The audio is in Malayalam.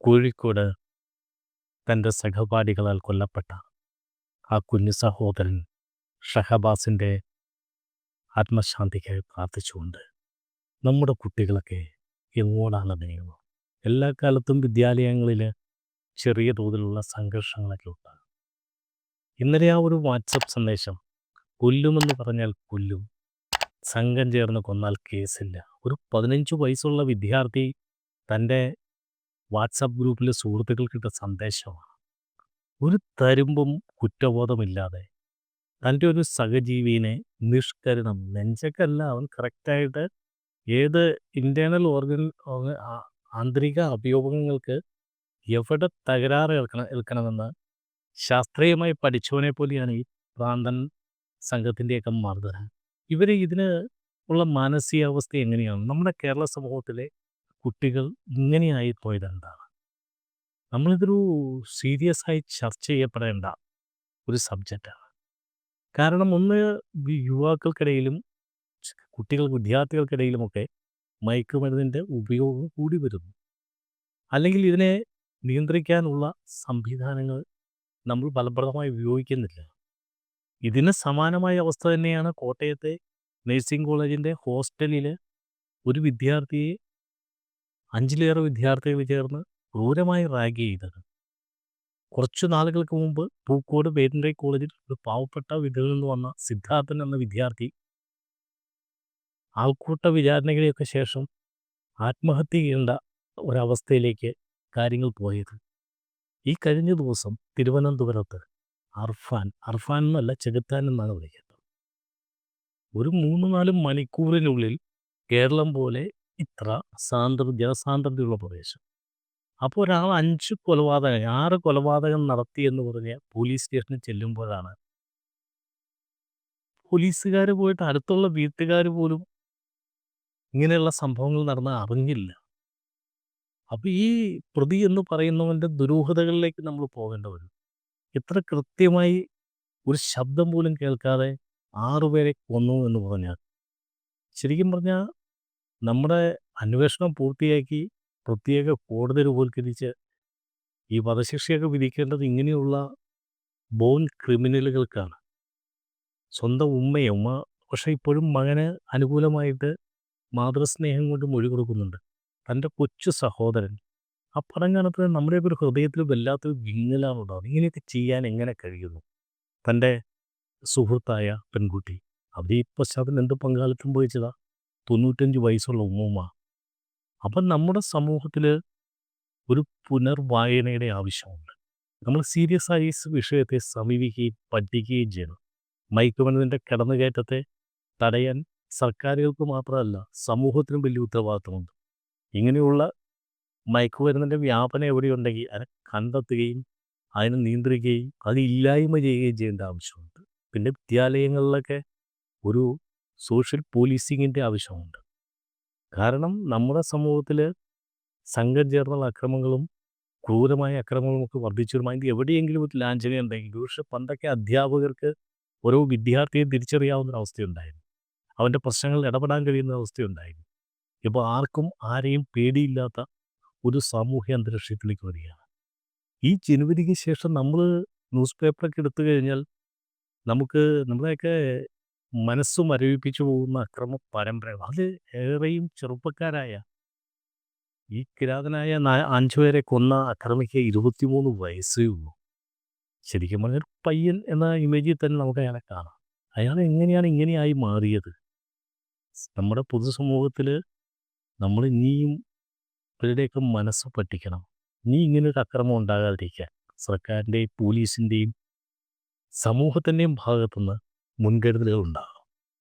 കോഴിക്കോട് തൻ്റെ സഹപാഠികളാൽ കൊല്ലപ്പെട്ട ആ കുഞ്ഞു സഹോദരൻ ഷഹബാസിൻ്റെ ആത്മശാന്തിക്കായി പ്രാർത്ഥിച്ചുകൊണ്ട് നമ്മുടെ കുട്ടികളൊക്കെ എങ്ങോട്ടാണ് നീങ്ങുന്നത്? എല്ലാ കാലത്തും വിദ്യാലയങ്ങളിൽ ചെറിയ തോതിലുള്ള സംഘർഷങ്ങളൊക്കെ ഉണ്ടാകും. ഇന്നലെ ആ ഒരു വാട്സപ്പ് സന്ദേശം, കൊല്ലുമെന്ന് പറഞ്ഞാൽ കൊല്ലും, സംഘം ചേർന്ന് കൊന്നാൽ കേസില്ല. ഒരു 15 വയസ്സുള്ള വിദ്യാർത്ഥി തൻ്റെ വാട്സപ്പ് ഗ്രൂപ്പിലെ സുഹൃത്തുക്കൾക്കിട്ട സന്ദേശമാണ്. ഒരു തരുമ്പും കുറ്റബോധമില്ലാതെ തൻ്റെ ഒരു സഹജീവിനെ നിഷ്കരുണം, നെഞ്ചക്കല്ല, അവൻ കറക്റ്റായിട്ട് ഏത് ഇൻറ്റേർണൽ ആന്തരിക അവയവങ്ങൾക്ക് എവിടെ തകരാറ് ഏൽക്കണമെന്ന് ശാസ്ത്രീയമായി പഠിച്ചവനെ പോലെയാണ് ഈ ഭ്രാന്തൻ സംഘത്തിൻ്റെയൊക്കെ മർദ്ദനം. ഇവർ ഇതിന് ഉള്ള മാനസികാവസ്ഥ എങ്ങനെയാണ്? നമ്മുടെ കേരള സമൂഹത്തിലെ കുട്ടികൾ ഇങ്ങനെയായി പോയതെന്താണ്? നമ്മളിതൊരു സീരിയസ് ആയി ചർച്ച ചെയ്യപ്പെടേണ്ട ഒരു സബ്ജക്റ്റാണ്. കാരണം ഒന്ന്, യുവാക്കൾക്കിടയിലും വിദ്യാർത്ഥികൾക്കിടയിലുമൊക്കെ മയക്കുമരുന്നിൻ്റെ ഉപയോഗം കൂടി വരുന്നു. അല്ലെങ്കിൽ ഇതിനെ നിയന്ത്രിക്കാനുള്ള സംവിധാനങ്ങൾ നമ്മൾ ഫലപ്രദമായി ഉപയോഗിക്കുന്നില്ല. ഇതിന് സമാനമായ അവസ്ഥ തന്നെയാണ് കോട്ടയത്തെ നഴ്സിംഗ് കോളേജിൻ്റെ ഹോസ്റ്റലിൽ ഒരു വിദ്യാർത്ഥിയെ 5-ലേറെ വിദ്യാർത്ഥികൾ ചേർന്ന് ക്രൂരമായി റാഗ് ചെയ്തത്. കുറച്ച് നാളുകൾക്ക് മുമ്പ് പൂക്കോട് വെറ്ററിനറി കോളേജിൽ ഒരു പാവപ്പെട്ട വീട്ടിൽ നിന്ന് വന്ന സിദ്ധാർത്ഥൻ എന്ന വിദ്യാർത്ഥി ആൾക്കൂട്ട വിചാരണകളെയൊക്കെ ശേഷം ആത്മഹത്യ ചെയ്യേണ്ട ഒരവസ്ഥയിലേക്ക് കാര്യങ്ങൾ പോയത്. ഈ കഴിഞ്ഞ ദിവസം തിരുവനന്തപുരത്ത് അർഫാൻ എന്നല്ല, ചെകുത്താൻ എന്നാണ് വിളിക്കുന്നത്, ഒരു 3-4 മണിക്കൂറിനുള്ളിൽ കേരളം പോലെ ഇത്ര ജനസാന്ദ്രതയുള്ള പ്രദേശം. അപ്പോൾ ഒരാൾ 6 കൊലപാതകം നടത്തി എന്ന് പറഞ്ഞ് പോലീസ് സ്റ്റേഷനിൽ ചെല്ലുമ്പോഴാണ് പോലീസുകാർ പോയിട്ട് അടുത്തുള്ള വീട്ടുകാർ പോലും ഇങ്ങനെയുള്ള സംഭവങ്ങൾ നടന്ന അറിഞ്ഞില്ല. അപ്പോൾ ഈ പ്രതി എന്ന് പറയുന്നവൻ്റെ ദുരൂഹതകളിലേക്ക് നമ്മൾ പോകേണ്ട വരും. ഇത്ര കൃത്യമായി ഒരു ശബ്ദം പോലും കേൾക്കാതെ 6 പേരെ കൊന്നു എന്ന് പറഞ്ഞാൽ, ശരിക്കും പറഞ്ഞാൽ നമ്മുടെ അന്വേഷണം പൂർത്തിയാക്കി പ്രത്യേക കോടതി രൂപവൽക്കരിച്ച് ഈ വധശിക്ഷയൊക്കെ വിധിക്കേണ്ടത് ഇങ്ങനെയുള്ള ബോൺ ക്രിമിനലുകൾക്കാണ്. സ്വന്തം ഉമ്മ പക്ഷേ ഇപ്പോഴും മകന് അനുകൂലമായിട്ട് മാതൃസ്നേഹം കൊണ്ട് മൊഴി കൊടുക്കുന്നുണ്ട്. തൻ്റെ കൊച്ചു സഹോദരൻ, ആ പടം കാണുമ്പോൾ നമ്മുടെയൊക്കെ ഒരു ഹൃദയത്തിൽ വല്ലാത്തൊരു വിങ്ങലാണുണ്ടാകുന്നത്. ഇങ്ങനെയൊക്കെ ചെയ്യാൻ എങ്ങനെ കഴിയുന്നു? തൻ്റെ സുഹൃത്തായ പെൺകുട്ടി, അവർ ഈ പശ്ചാത്തലം എന്ത് പങ്കാളിത്തം വഹിച്ചതാ? 95 വയസ്സുള്ള ഉമ്മൂമ്മ. അപ്പം നമ്മുടെ സമൂഹത്തിൽ ഒരു പുനർവായനയുടെ ആവശ്യമുണ്ട്. നമ്മൾ സീരിയസ് ആയി ഈ വിഷയത്തെ സമീപിക്കുകയും പഠിക്കുകയും ചെയ്യണം. മയക്കുമരുന്നിൻ്റെ കടന്നുകയറ്റത്തെ തടയാൻ സർക്കാരുകൾക്ക് മാത്രമല്ല, സമൂഹത്തിനും വലിയ ഉത്തരവാദിത്തമുണ്ട്. ഇങ്ങനെയുള്ള മയക്കുമരുന്നിൻ്റെ വ്യാപനം എവിടെയുണ്ടെങ്കിൽ അതിനെ കണ്ടെത്തുകയും അതിനെ നിയന്ത്രിക്കുകയും അത് ഇല്ലായ്മ ചെയ്യുകയും ചെയ്യേണ്ട ആവശ്യമുണ്ട്. പിന്നെ വിദ്യാലയങ്ങളിലൊക്കെ ഒരു സോഷ്യൽ പോലീസിങ്ങിൻ്റെ ആവശ്യമുണ്ട്. കാരണം നമ്മുടെ സമൂഹത്തിൽ സംഘം ചേർന്നുള്ള അക്രമങ്ങളും ക്രൂരമായ അക്രമങ്ങളുമൊക്കെ വർദ്ധിച്ചിരുമായി. എവിടെയെങ്കിലും ഒരു ലാഞ്ചന ഉണ്ടെങ്കിൽ, പക്ഷെ പണ്ടൊക്കെ അധ്യാപകർക്ക് ഓരോ വിദ്യാർത്ഥിയെ തിരിച്ചറിയാവുന്നൊരവസ്ഥയുണ്ടായിരുന്നു. അവൻ്റെ പ്രശ്നങ്ങളിൽ ഇടപെടാൻ കഴിയുന്ന അവസ്ഥയുണ്ടായിരുന്നു. ഇപ്പോൾ ആർക്കും ആരെയും പേടിയില്ലാത്ത ഒരു സാമൂഹ്യ അന്തരീക്ഷത്തിലേക്ക് വരികയാണ്. ഈ ജനുവരിക്ക് ശേഷം നമ്മൾ ന്യൂസ് പേപ്പറൊക്കെ എടുത്തു കഴിഞ്ഞാൽ നമുക്ക് നമ്മുടെയൊക്കെ മനസ്സ് മരവിപ്പിച്ചു പോകുന്ന അക്രമ പരമ്പരകൾ, അത് ഏറെയും ചെറുപ്പക്കാരായ ഈ കിരാതനായ 5 പേരെ കൊന്ന അക്രമിക്ക് 23 വയസ്സേ ഉള്ളൂ. ശരിക്കും പറഞ്ഞൊരു പയ്യൻ എന്ന ഇമേജിൽ തന്നെ നമുക്ക് അയാളെ കാണാം. അയാൾ എങ്ങനെയാണ് ഇങ്ങനെയായി മാറിയത്? നമ്മുടെ പൊതുസമൂഹത്തിൽ നമ്മൾ ഇനിയും ഇവരുടെയൊക്കെ മനസ്സ് പഠിക്കണം. ഇനി ഇങ്ങനൊരു അക്രമം ഉണ്ടാകാതിരിക്കാൻ സർക്കാരിൻ്റെയും പോലീസിൻ്റെയും സമൂഹത്തിൻ്റെയും ഭാഗത്തുനിന്ന് മുൻകരുതലുകൾ ഉണ്ടാകും.